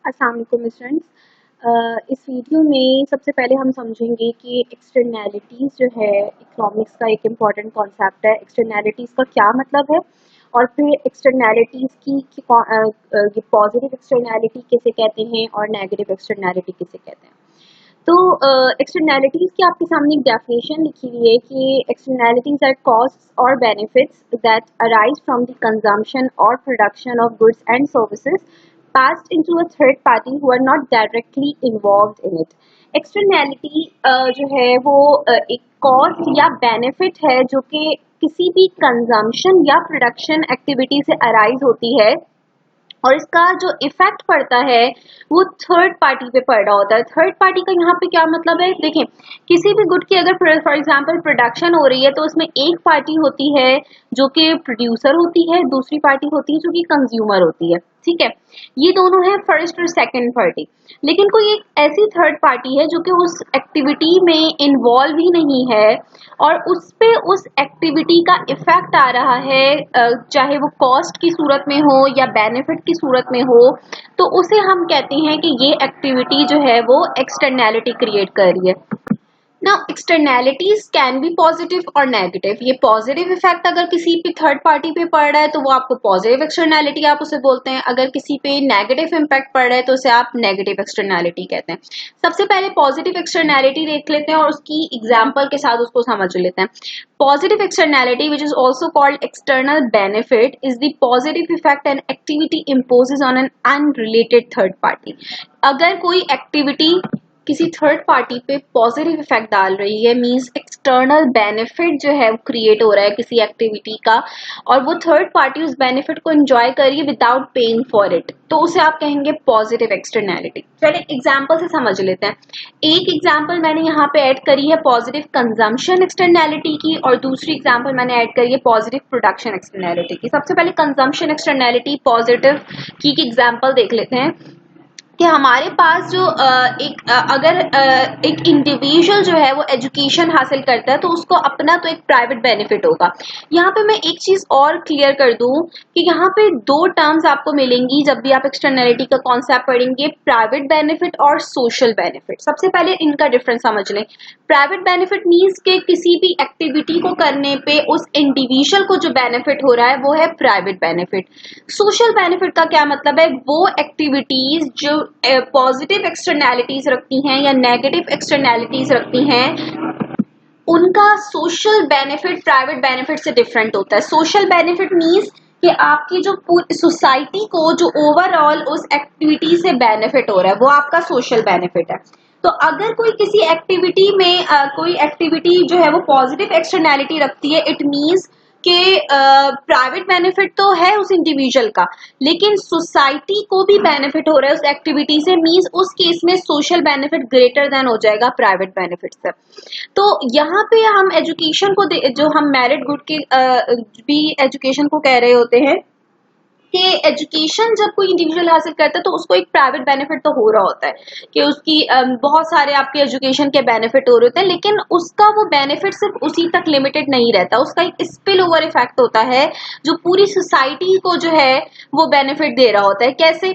अस्सलाम वालेकुम स्टूडेंट्स। इस वीडियो में सबसे पहले हम समझेंगे कि एक्सटर्नैलिटीज़ जो है इकोनॉमिक्स का एक इम्पॉर्टेंट कॉन्सेप्ट है। एक्सटर्नैलिटीज़ का क्या मतलब है और फिर एक्सटर्नैलिटीज़ की पॉजिटिव एक्सटर्नैलिटी किसे कहते हैं और नेगेटिव एक्सटर्नैलिटी किसे कहते हैं। तो एक्सटर्नैलिटीज़ की आपके सामने एक डेफिनेशन लिखी हुई है कि एक्सटर्नैलिटीज़ आर कॉस्ट्स और benefits that arise from the consumption और production of goods and services passed into a third party who are not directly involved in it. Externality जो है वो एक कॉस्ट या बेनिफिट है जो कि किसी भी कंजम्पशन या प्रोडक्शन एक्टिविटी से अराइज होती है और इसका जो इफेक्ट पड़ता है वो थर्ड पार्टी पे पड़ रहा होता है। थर्ड पार्टी का यहाँ पे क्या मतलब है, देखें किसी भी गुड की अगर फॉर एग्जांपल प्रोडक्शन हो रही है तो उसमें एक पार्टी होती है जो कि प्रोड्यूसर होती है, दूसरी पार्टी होती है जो कि कंज्यूमर होती है। ठीक है, ये दोनों है फर्स्ट और सेकंड पार्टी। लेकिन कोई एक ऐसी थर्ड पार्टी है जो कि उस एक्टिविटी में इन्वॉल्व ही नहीं है और उस पे उस एक्टिविटी का इफेक्ट आ रहा है, चाहे वो कॉस्ट की सूरत में हो या बेनिफिट की सूरत में हो, तो उसे हम कहते हैं कि ये एक्टिविटी जो है वो एक्सटर्नैलिटी क्रिएट कर रही है। Now externalities can be positive और नेगेटिव। ये पॉजिटिव इफेक्ट अगर किसी पे थर्ड पार्टी पे पड़ रहा है तो वो आपको पॉजिटिव एक्सटर्नैलिटी आप उसे बोलते हैं। अगर किसी पे नेगेटिव इम्पैक्ट पड़ रहा है तो उसे आप नेगेटिव एक्सटर्नैलिटी कहते हैं। सबसे पहले पॉजिटिव एक्सटर्नैलिटी देख लेते हैं और उसकी एग्जांपल के साथ उसको समझ लेते हैं। Positive externality which is also called external benefit is the positive effect and activity imposes on an unrelated third party. अगर कोई एक्टिविटी किसी थर्ड पार्टी पे पॉजिटिव इफेक्ट डाल रही है, मींस एक्सटर्नल बेनिफिट जो है वो क्रिएट हो रहा है किसी एक्टिविटी का और वो थर्ड पार्टी उस बेनिफिट को एंजॉय कर रही है विदाउट पेइंग फॉर इट, तो उसे आप कहेंगे पॉजिटिव एक्सटर्नैलिटी। चलिए एग्जांपल से समझ लेते हैं। एक एग्जांपल मैंने यहाँ पे ऐड करी है पॉजिटिव कंजम्पशन एक्सटर्नैलिटी की और दूसरी एग्जांपल मैंने ऐड करी है पॉजिटिव प्रोडक्शन एक्सटर्नैलिटी की। सबसे पहले कंजम्पशन एक्सटर्नैलिटी पॉजिटिव की एग्जांपल देख लेते हैं कि हमारे पास जो एक इंडिविजुअल जो है वो एजुकेशन हासिल करता है तो उसको अपना तो एक प्राइवेट बेनिफिट होगा। यहाँ पे मैं एक चीज और क्लियर कर दूं कि यहाँ पे दो टर्म्स आपको मिलेंगी जब भी आप एक्सटर्नैलिटी का कॉन्सेप्ट पढ़ेंगे, प्राइवेट बेनिफिट और सोशल बेनिफिट। सबसे पहले इनका डिफरेंस समझ लें। प्राइवेट बेनिफिट मीन्स के किसी भी एक्टिविटी को करने पे उस इंडिविजुअल को जो बेनिफिट हो रहा है वो है प्राइवेट बेनिफिट। सोशल बेनिफिट का क्या मतलब है, वो एक्टिविटीज जो पॉजिटिव एक्सटर्नैलिटीज रखती हैं या नेगेटिव एक्सटर्नैलिटीज रखती हैं उनका सोशल बेनिफिट प्राइवेट बेनिफिट से डिफरेंट होता है। सोशल बेनिफिट मीन्स कि आपकी जो पूरी सोसाइटी को जो ओवरऑल उस एक्टिविटी से बेनिफिट हो रहा है वो आपका सोशल बेनिफिट है। तो अगर कोई किसी एक्टिविटी में कोई एक्टिविटी जो है वो पॉजिटिव एक्सटर्नैलिटी रखती है, इट मीन्स कि प्राइवेट बेनिफिट तो है उस इंडिविजुअल का लेकिन सोसाइटी को भी बेनिफिट हो रहा है उस एक्टिविटी से, मींस उस केस में सोशल बेनिफिट ग्रेटर देन हो जाएगा प्राइवेट बेनिफिट से। तो यहाँ पे हम एजुकेशन को जो हम मेरिट गुड के भी एजुकेशन को कह रहे होते हैं कि एजुकेशन जब कोई इंडिविजुअल हासिल करता है तो उसको एक प्राइवेट बेनिफिट तो हो रहा होता है कि उसकी बहुत सारे आपके एजुकेशन के बेनिफिट हो रहे होते हैं, लेकिन उसका वो बेनिफिट सिर्फ उसी तक लिमिटेड नहीं रहता, उसका एक स्पिल ओवर इफेक्ट होता है जो पूरी सोसाइटी को जो है वो बेनिफिट दे रहा होता है। कैसे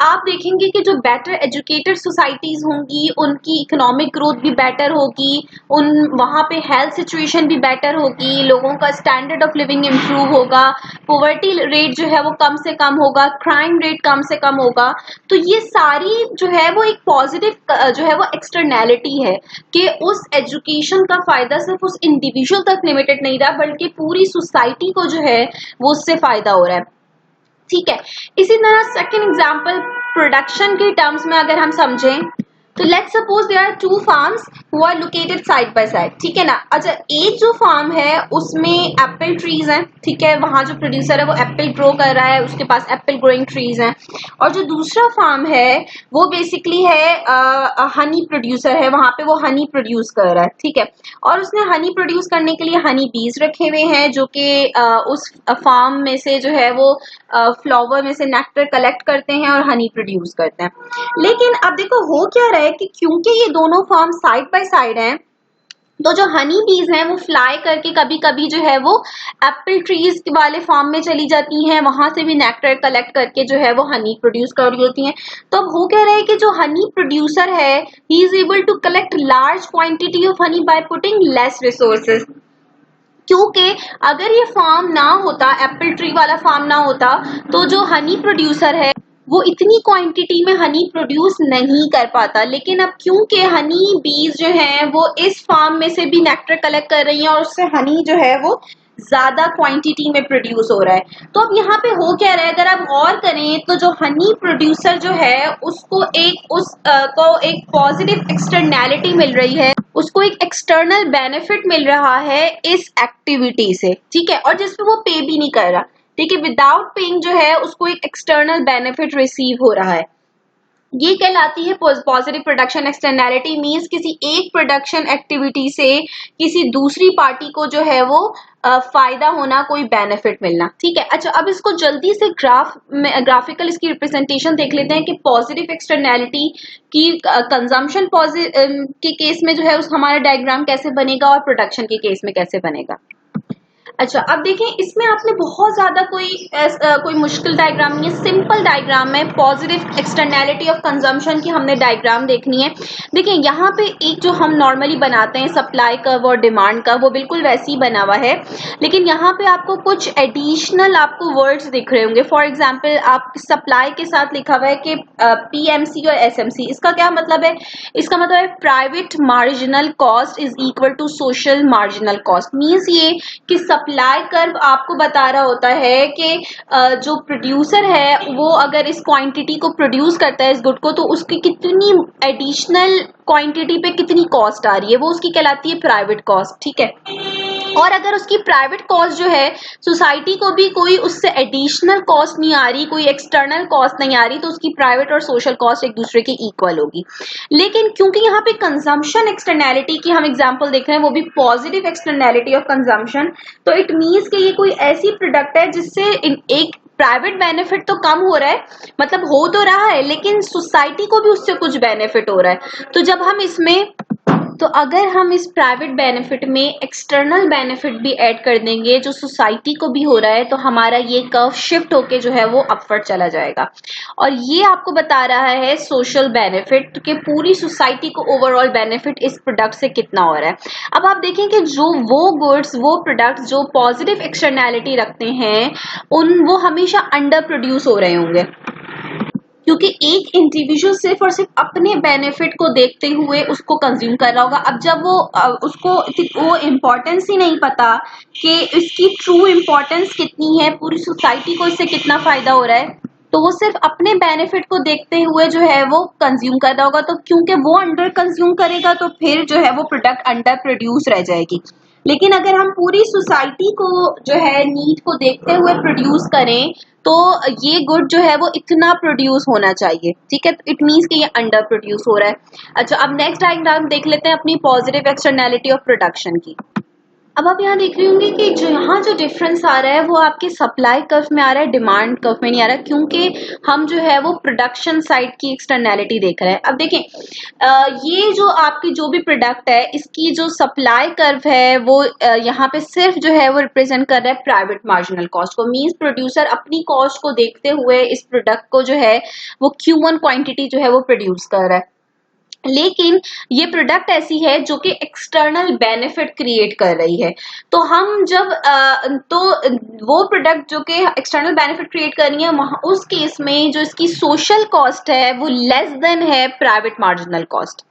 आप देखेंगे कि जो बेटर एजुकेटेड सोसाइटीज होंगी उनकी इकोनॉमिक ग्रोथ भी बेटर होगी, उन वहाँ पे हेल्थ सिचुएशन भी बेटर होगी, लोगों का स्टैंडर्ड ऑफ लिविंग इम्प्रूव होगा, पॉवर्टी रेट जो है वो कम से कम होगा, क्राइम रेट कम से कम होगा। तो ये सारी जो है वो एक पॉजिटिव जो है वो एक्सटर्नैलिटी है कि उस एजुकेशन का फायदा सिर्फ उस इंडिविजुअल तक लिमिटेड नहीं रहा बल्कि पूरी सोसाइटी को जो है वो उससे फायदा हो रहा है। ठीक है, इसी तरह सेकेंड एग्जाम्पल प्रोडक्शन के टर्म्स में अगर हम समझें तो let's suppose there are two farms who are located side by side. ठीक है ना, अच्छा एक जो फार्म है उसमें एप्पल ट्रीज हैं, ठीक है, वहां जो प्रोड्यूसर है वो एप्पल ग्रो कर रहा है, उसके पास एप्पल ग्रोइंग ट्रीज हैं। और जो दूसरा फार्म है वो बेसिकली है हनी प्रोड्यूसर है, वहां पे वो हनी प्रोड्यूस कर रहा है। ठीक है, और उसने हनी प्रोड्यूस करने के लिए हनी बीज रखे हुए हैं जो कि उस फार्म में से जो है वो फ्लावर में से नेक्टर कलेक्ट करते हैं और हनी प्रोड्यूस करते हैं। लेकिन अब देखो हो क्या रहा है कि क्योंकि ये दोनों फार्म साइड बाय साइड हैं तो जो हनी बीज हैं वो फ्लाई करके कभी कभी जो है वो एप्पल ट्रीज वाले फार्म में चली जाती हैं, वहां से भी नेक्टर कलेक्ट करके जो है वो हनी प्रोड्यूस कर रही होती हैं। तो अब हो कह रहे हैं कि जो हनी प्रोड्यूसर है he is able to collect large quantity of honey by putting less resources. क्योंकि अगर ये फार्म ना होता, एप्पल ट्री वाला फार्म ना होता, तो जो हनी प्रोड्यूसर है वो इतनी क्वांटिटी में हनी प्रोड्यूस नहीं कर पाता। लेकिन अब क्योंकि हनी बीज जो हैं वो इस फार्म में से भी नेक्टर कलेक्ट कर रही हैं और उससे हनी जो है वो ज्यादा क्वांटिटी में प्रोड्यूस हो रहा है। तो अब यहाँ पे हो क्या रहा है, अगर आप और करें तो जो हनी प्रोड्यूसर जो है उसको एक पॉजिटिव एक्सटर्नैलिटी मिल रही है, उसको एक एक्सटर्नल बेनिफिट मिल रहा है इस एक्टिविटी से, ठीक है, और जिसपे वो पे भी नहीं कर रहा, ठीक है, विदाउट पेइंग जो है उसको एक एक्सटर्नल बेनिफिट रिसीव हो रहा है। ये कहलाती है पॉजिटिव प्रोडक्शन एक्सटर्नैलिटी। मींस किसी एक प्रोडक्शन एक्टिविटी से किसी दूसरी पार्टी को जो है वो फायदा होना, कोई बेनिफिट मिलना, ठीक है। अच्छा, अब इसको जल्दी से ग्राफिकल इसकी रिप्रेजेंटेशन देख लेते हैं कि पॉजिटिव एक्सटर्नैलिटी की कंजम्पशन के केस में जो है उस हमारा डायग्राम कैसे बनेगा और प्रोडक्शन के केस में कैसे बनेगा। अच्छा, अब देखें, इसमें आपने बहुत ज्यादा कोई मुश्किल डायग्राम नहीं है, सिंपल डायग्राम है। पॉजिटिव एक्सटर्नैलिटी ऑफ कंजम्पशन की हमने डायग्राम देखनी है। देखिए यहाँ पे एक जो हम नॉर्मली बनाते हैं सप्लाई कर्व और डिमांड कर्व, वो बिल्कुल वैसे ही बना हुआ है, लेकिन यहाँ पे आपको कुछ एडिशनल आपको वर्ड्स दिख रहे होंगे। फॉर एग्जाम्पल, आप सप्लाई के साथ लिखा हुआ है कि PMC और SMC। इसका क्या मतलब है? इसका मतलब है private marginal cost is equal to social marginal cost. Means ये कि सप्लाई कर्व आपको बता रहा होता है कि जो प्रोड्यूसर है वो अगर इस क्वांटिटी को प्रोड्यूस करता है इस गुड को, तो उसकी कितनी एडिशनल क्वांटिटी पे कितनी कॉस्ट आ रही है, वो उसकी कहलाती है प्राइवेट कॉस्ट, ठीक है। और अगर उसकी प्राइवेट कॉस्ट जो है सोसाइटी को भी कोई उससे एडिशनल कॉस्ट नहीं आ रही, कोई एक्सटर्नल कॉस्ट नहीं आ रही, तो उसकी प्राइवेट और सोशल कॉस्ट एक दूसरे के इक्वल होगी। लेकिन क्योंकि यहाँ पे कंजम्पशन एक्सटर्नैलिटी की हम एग्जांपल देख रहे हैं, वो भी पॉजिटिव एक्सटर्नैलिटी ऑफ कंजम्पशन, तो इट मीन्स कि ये कोई ऐसी प्रोडक्ट है जिससे एक प्राइवेट बेनिफिट तो कम हो रहा है, मतलब हो तो रहा है, लेकिन सोसाइटी को भी उससे कुछ बेनिफिट हो रहा है। तो जब हम इसमें तो अगर हम इस प्राइवेट बेनिफिट में एक्सटर्नल बेनिफिट भी ऐड कर देंगे जो सोसाइटी को भी हो रहा है, तो हमारा ये कर्व शिफ्ट होके जो है वो अपवर्ड चला जाएगा। और ये आपको बता रहा है सोशल बेनिफिट कि पूरी सोसाइटी को ओवरऑल बेनिफिट इस प्रोडक्ट से कितना हो रहा है। अब आप देखें कि जो वो गुड्स, वो प्रोडक्ट्स जो पॉजिटिव एक्सटर्नैलिटी रखते हैं वो हमेशा अंडर प्रोड्यूस हो रहे होंगे, क्योंकि एक इंडिविजुअल सिर्फ और सिर्फ अपने बेनिफिट को देखते हुए उसको कंज्यूम कर रहा होगा। अब जब उसको वो इम्पोर्टेंस ही नहीं पता कि इसकी ट्रू इम्पोर्टेंस कितनी है, पूरी सोसाइटी को इससे कितना फायदा हो रहा है, तो वो सिर्फ अपने बेनिफिट को देखते हुए जो है वो कंज्यूम कर रहा होगा। तो क्योंकि वो अंडर कंज्यूम करेगा तो फिर जो है वो प्रोडक्ट अंडर प्रोड्यूस रह जाएगी। लेकिन अगर हम पूरी सोसाइटी को जो है नीड को देखते हुए प्रोड्यूस करें, तो ये गुड जो है वो इतना प्रोड्यूस होना चाहिए, ठीक है। इट मीन्स कि ये अंडर प्रोड्यूस हो रहा है। अच्छा, अब नेक्स्ट डायग्राम देख लेते हैं अपनी पॉजिटिव एक्सटर्नैलिटी ऑफ प्रोडक्शन की। अब आप यहाँ देख रहे होंगे कि जो डिफरेंस आ रहा है वो आपके सप्लाई कर्व में आ रहा है, डिमांड कर्व में नहीं आ रहा, क्योंकि हम जो है वो प्रोडक्शन साइड की एक्सटर्नैलिटी देख रहे हैं। अब देखें, ये जो आपकी जो भी प्रोडक्ट है इसकी जो सप्लाई कर्व है वो यहाँ पे सिर्फ जो है वो रिप्रेजेंट कर रहा है प्राइवेट मार्जिनल कॉस्ट को। मीन्स प्रोड्यूसर अपनी कॉस्ट को देखते हुए इस प्रोडक्ट को जो है वो Q1 क्वांटिटी जो है वो प्रोड्यूस कर रहा है। लेकिन ये प्रोडक्ट ऐसी है जो कि एक्सटर्नल बेनिफिट क्रिएट कर रही है। तो हम जब तो वो प्रोडक्ट जो कि एक्सटर्नल बेनिफिट क्रिएट कर रही है, वहां उस केस में जो इसकी सोशल कॉस्ट है वो लेस देन है प्राइवेट मार्जिनल कॉस्ट।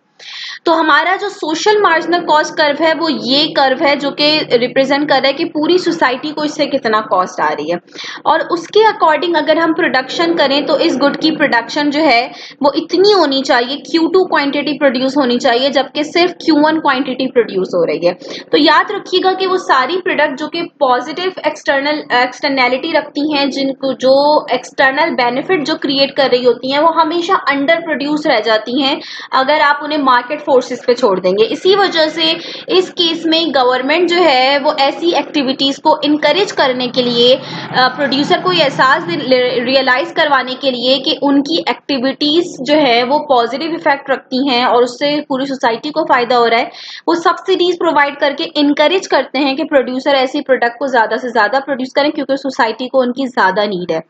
तो हमारा जो सोशल मार्जिनल कॉस्ट कर्व है वो ये कर्व है जो कि रिप्रेजेंट कर रहा है कि पूरी सोसाइटी को इससे कितना कॉस्ट आ रही है। और उसके अकॉर्डिंग अगर हम प्रोडक्शन करें तो इस गुड की प्रोडक्शन जो है वो इतनी होनी चाहिए, Q2 क्वांटिटी प्रोड्यूस होनी चाहिए, जबकि सिर्फ Q1 क्वांटिटी प्रोड्यूस हो रही है। तो याद रखिएगा कि वो सारी प्रोडक्ट जो कि पॉजिटिव एक्सटर्नैलिटी रखती हैं, जिनको जो एक्सटर्नल बेनिफिट जो क्रिएट कर रही होती हैं, वो हमेशा अंडर प्रोड्यूस रह जाती हैं अगर आप उन्हें मार्केट फोर्सेस पे छोड़ देंगे। इसी वजह से इस केस में गवर्नमेंट जो है वो ऐसी एक्टिविटीज को इनकरेज करने के लिए, प्रोड्यूसर को ये एहसास रियलाइज करवाने के लिए कि उनकी एक्टिविटीज जो है वो पॉजिटिव इफेक्ट रखती हैं और उससे पूरी सोसाइटी को फायदा हो रहा है, वो सब्सिडीज प्रोवाइड करके इनकरेज करते हैं कि प्रोड्यूसर ऐसी प्रोडक्ट को ज्यादा से ज्यादा प्रोड्यूस करें क्योंकि सोसाइटी को उनकी ज्यादा नीड है।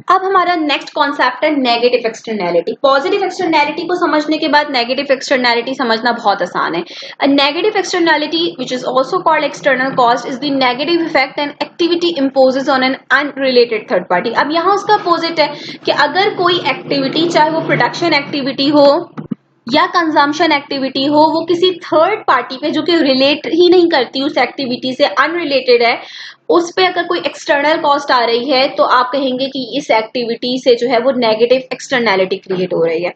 अब हमारा नेक्स्ट कॉन्सेप्ट है नेगेटिव एक्सटर्नैलिटी। पॉजिटिव एक्सटर्नैलिटी को समझने के बाद नेगेटिव एक्सटर्नैलिटी समझना बहुत आसान है। A negative externality which is also called external cost is the negative effect an activity imposes on an unrelated third party. अब यहाँ उसका अपोजिट है कि अगर कोई एक्टिविटी, चाहे वो प्रोडक्शन एक्टिविटी हो या कंजम्पशन एक्टिविटी हो, वो किसी थर्ड पार्टी पे जो कि रिलेट ही नहीं करती उस एक्टिविटी से, अनरिलेटेड है, उस पे अगर कोई एक्सटर्नल कॉस्ट आ रही है तो आप कहेंगे कि इस एक्टिविटी से जो है वो नेगेटिव एक्सटर्नैलिटी क्रिएट हो रही है।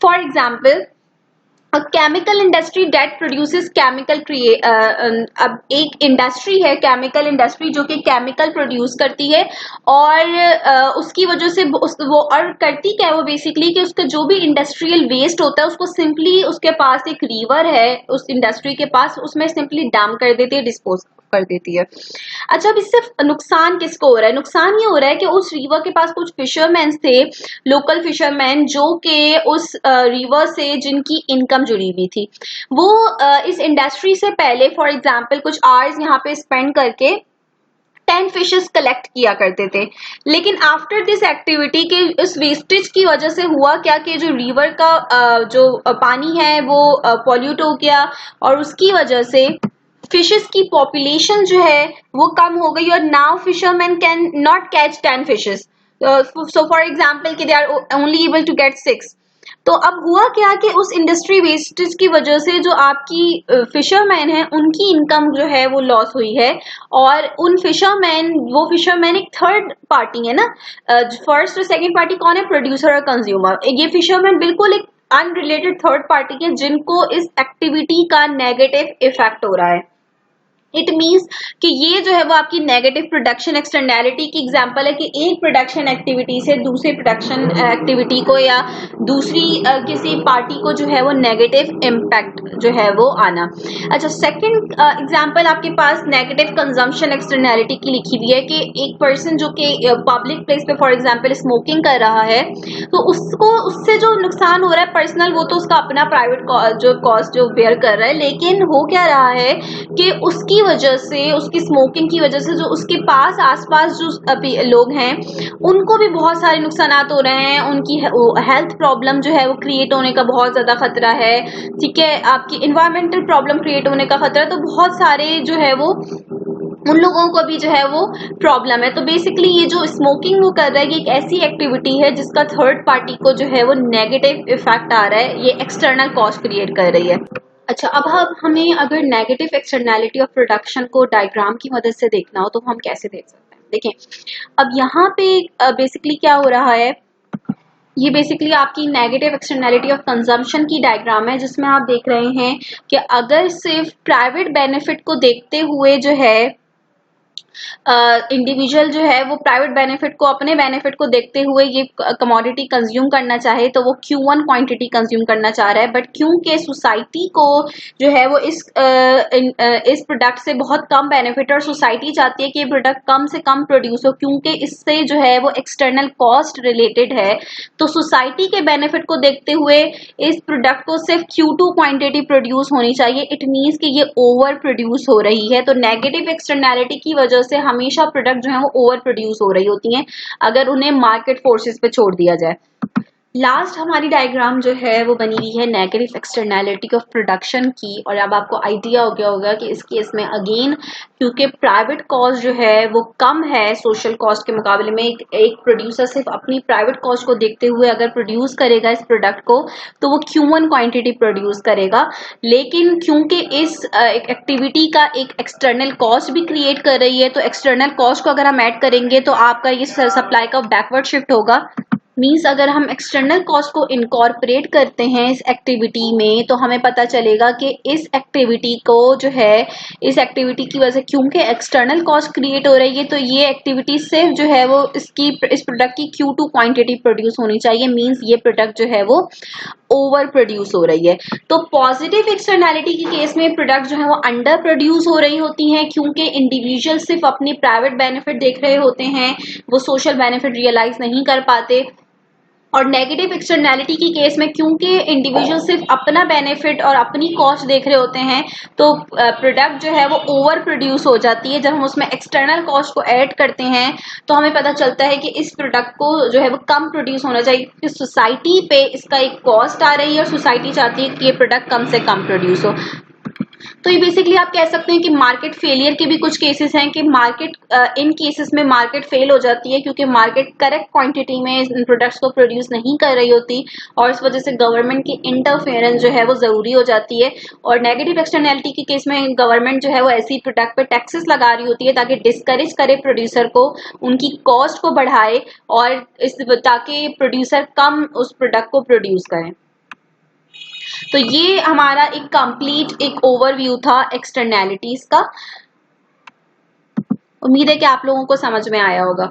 For example, a chemical industry that produces chemical अब एक इंडस्ट्री है, केमिकल इंडस्ट्री, जो कि केमिकल प्रोड्यूस करती है और उसकी वजह से वो और करती क्या है वो बेसिकली कि उसका जो भी इंडस्ट्रियल वेस्ट होता है उसको सिंपली, उसके पास एक रिवर है उस इंडस्ट्री के पास, उसमें सिंपली डंप कर देती है, डिस्पोज कर देती है। अच्छा, अब इससे नुकसान किसको हो रहा है? नुकसान ये हो रहा है कि उस रिवर के पास कुछ फिशरमैन थे, लोकल फिशरमैन, जो कि उस रिवर से जिनकी इनकम जुड़ी हुई थी, वो इस इंडस्ट्री से पहले फॉर एग्जांपल कुछ आवर्स यहाँ पे स्पेंड करके 10 फिशेस कलेक्ट किया करते थे। लेकिन आफ्टर दिस एक्टिविटी के इस वेस्टेज की वजह से हुआ क्या कि जो रिवर का जो पानी है वो पॉल्यूट हो गया और उसकी वजह से फिशेस की पॉपुलेशन जो है वो कम हो गई और now fisherman can not catch 10 fishes. So for example कि they are only able to get 6। तो अब हुआ क्या कि उस इंडस्ट्री वेस्टेज की वजह से जो आपकी फिशरमैन है उनकी इनकम जो है वो लॉस हुई है और वो फिशरमैन एक थर्ड पार्टी है ना, फर्स्ट और सेकंड पार्टी कौन है? प्रोड्यूसर और कंज्यूमर। ये फिशरमैन बिल्कुल एक अनरिलेटेड थर्ड पार्टी है जिनको इस एक्टिविटी का नेगेटिव इफेक्ट हो रहा है। इट मीन्स कि ये जो है वो आपकी नेगेटिव प्रोडक्शन एक्सटर्नैलिटी की एग्जांपल है कि एक प्रोडक्शन एक्टिविटी से दूसरी प्रोडक्शन एक्टिविटी को या दूसरी किसी पार्टी को जो है वो नेगेटिव इम्पैक्ट जो है वो आना। अच्छा, सेकंड एग्जांपल आपके पास नेगेटिव कंजम्पशन एक्सटर्नैलिटी की लिखी हुई है कि एक पर्सन जो कि पब्लिक प्लेस पे फॉर एग्जांपल स्मोकिंग कर रहा है तो उससे जो नुकसान हो रहा है पर्सनल, वो तो उसका अपना प्राइवेट जो कॉस्ट जो बेयर कर रहा है, लेकिन हो क्या रहा है कि उसकी वजह से, उसकी स्मोकिंग की वजह से जो उसके पास आसपास जो लोग हैं उनको भी बहुत सारे नुकसान हो रहे हैं, उनकी हेल्थ प्रॉब्लम जो है वो क्रिएट होने का बहुत ज्यादा खतरा है। ठीक है, आपकी इन्वायरमेंटल प्रॉब्लम क्रिएट होने का खतरा है, तो बहुत सारे जो है वो उन लोगों को भी जो है वो प्रॉब्लम है। तो बेसिकली ये जो स्मोकिंग वो कर रहा है ये एक ऐसी एक्टिविटी है जिसका थर्ड पार्टी को जो है वो नेगेटिव इफेक्ट आ रहा है, ये एक्सटर्नल कॉस्ट क्रिएट कर रही है। अच्छा, अब हमें अगर नेगेटिव एक्सटर्नैलिटी ऑफ प्रोडक्शन को डायग्राम की मदद से देखना हो तो हम कैसे देख सकते हैं? देखें, अब यहाँ पे बेसिकली क्या हो रहा है, ये बेसिकली आपकी नेगेटिव एक्सटर्नैलिटी ऑफ कंजम्पशन की डायग्राम है जिसमें आप देख रहे हैं कि अगर सिर्फ प्राइवेट बेनिफिट को देखते हुए जो है इंडिविजुअल जो है वो प्राइवेट बेनिफिट को, अपने बेनिफिट को देखते हुए ये कमोडिटी कंज्यूम करना चाहे तो वो Q1 क्वांटिटी कंज्यूम करना चाह रहा है, बट क्योंकि सोसाइटी को जो है वो इस प्रोडक्ट से बहुत कम बेनिफिट और सोसाइटी चाहती है कि ये प्रोडक्ट कम से कम प्रोड्यूस हो क्योंकि इससे जो है वो एक्सटर्नल कॉस्ट रिलेटेड है, तो सोसाइटी के बेनिफिट को देखते हुए इस प्रोडक्ट को सिर्फ Q2 क्वांटिटी प्रोड्यूस होनी चाहिए। इट मीन्स कि ये ओवर प्रोड्यूस हो रही है। तो नेगेटिव एक्सटर्नैलिटी की वजह से हमेशा प्रोडक्ट जो है वो ओवर प्रोड्यूस हो रही होती हैं अगर उन्हें मार्केट फोर्सेस पे छोड़ दिया जाए। लास्ट हमारी डायग्राम जो है वो बनी हुई है नेगेटिव एक्सटर्नैलिटी ऑफ प्रोडक्शन की, और अब आपको आइडिया हो गया होगा कि इस केस में अगेन क्योंकि प्राइवेट कॉस्ट जो है वो कम है सोशल कॉस्ट के मुकाबले में, एक प्रोड्यूसर सिर्फ अपनी प्राइवेट कॉस्ट को देखते हुए अगर प्रोड्यूस करेगा इस प्रोडक्ट को तो वो Q1 क्वांटिटी प्रोड्यूस करेगा, लेकिन क्योंकि इस एक्टिविटी का एक एक्सटर्नल कॉस्ट भी क्रिएट कर रही है तो एक्सटर्नल कॉस्ट को अगर हम ऐड करेंगे तो आपका ये सप्लाई का बैकवर्ड शिफ्ट होगा। मीन्स अगर हम एक्सटर्नल कॉस्ट को इनकॉर्पोरेट करते हैं इस एक्टिविटी में तो हमें पता चलेगा कि इस एक्टिविटी को जो है, इस एक्टिविटी की वजह से क्योंकि एक्सटर्नल कॉस्ट क्रिएट हो रही है तो ये एक्टिविटी सिर्फ जो है वो इस प्रोडक्ट की Q2 क्वांटिटी प्रोड्यूस होनी चाहिए। मीन्स ये प्रोडक्ट जो है वो ओवर प्रोड्यूस हो रही है। तो पॉजिटिव एक्सटर्नैलिटी के केस में प्रोडक्ट जो है वो अंडर प्रोड्यूस हो रही होती हैं, क्योंकि इंडिविजुअल सिर्फ अपनी प्राइवेट बेनिफिट देख रहे होते हैं, वो सोशल बेनिफिट रियलाइज नहीं कर पाते। और नेगेटिव एक्सटर्नैलिटी की केस में क्योंकि इंडिविजुअल सिर्फ अपना बेनिफिट और अपनी कॉस्ट देख रहे होते हैं, तो प्रोडक्ट जो है वो ओवर प्रोड्यूस हो जाती है। जब हम उसमें एक्सटर्नल कॉस्ट को ऐड करते हैं तो हमें पता चलता है कि इस प्रोडक्ट को जो है वो कम प्रोड्यूस होना चाहिए, क्योंकि सोसाइटी पे इसका एक कॉस्ट आ रही है और सोसाइटी चाहती है कि ये प्रोडक्ट कम से कम प्रोड्यूस हो। तो ये बेसिकली आप कह सकते हैं कि मार्केट फेलियर के भी कुछ केसेस हैं कि मार्केट इन केसेस में मार्केट फेल हो जाती है, क्योंकि मार्केट करेक्ट क्वांटिटी में इन प्रोडक्ट्स को प्रोड्यूस नहीं कर रही होती, और इस वजह से गवर्नमेंट की इंटरफेरेंस जो है वो जरूरी हो जाती है। और नेगेटिव एक्सटर्नैलिटी के केस में गवर्नमेंट जो है वो ऐसी प्रोडक्ट पे टैक्सेस लगा रही होती है ताकि डिस्करेज करे प्रोड्यूसर को, उनकी कॉस्ट को बढ़ाए, और ताकि प्रोड्यूसर कम उस प्रोडक्ट को प्रोड्यूस करें। तो ये हमारा एक कंप्लीट एक ओवरव्यू था एक्सटर्नैलिटीज का। उम्मीद है कि आप लोगों को समझ में आया होगा।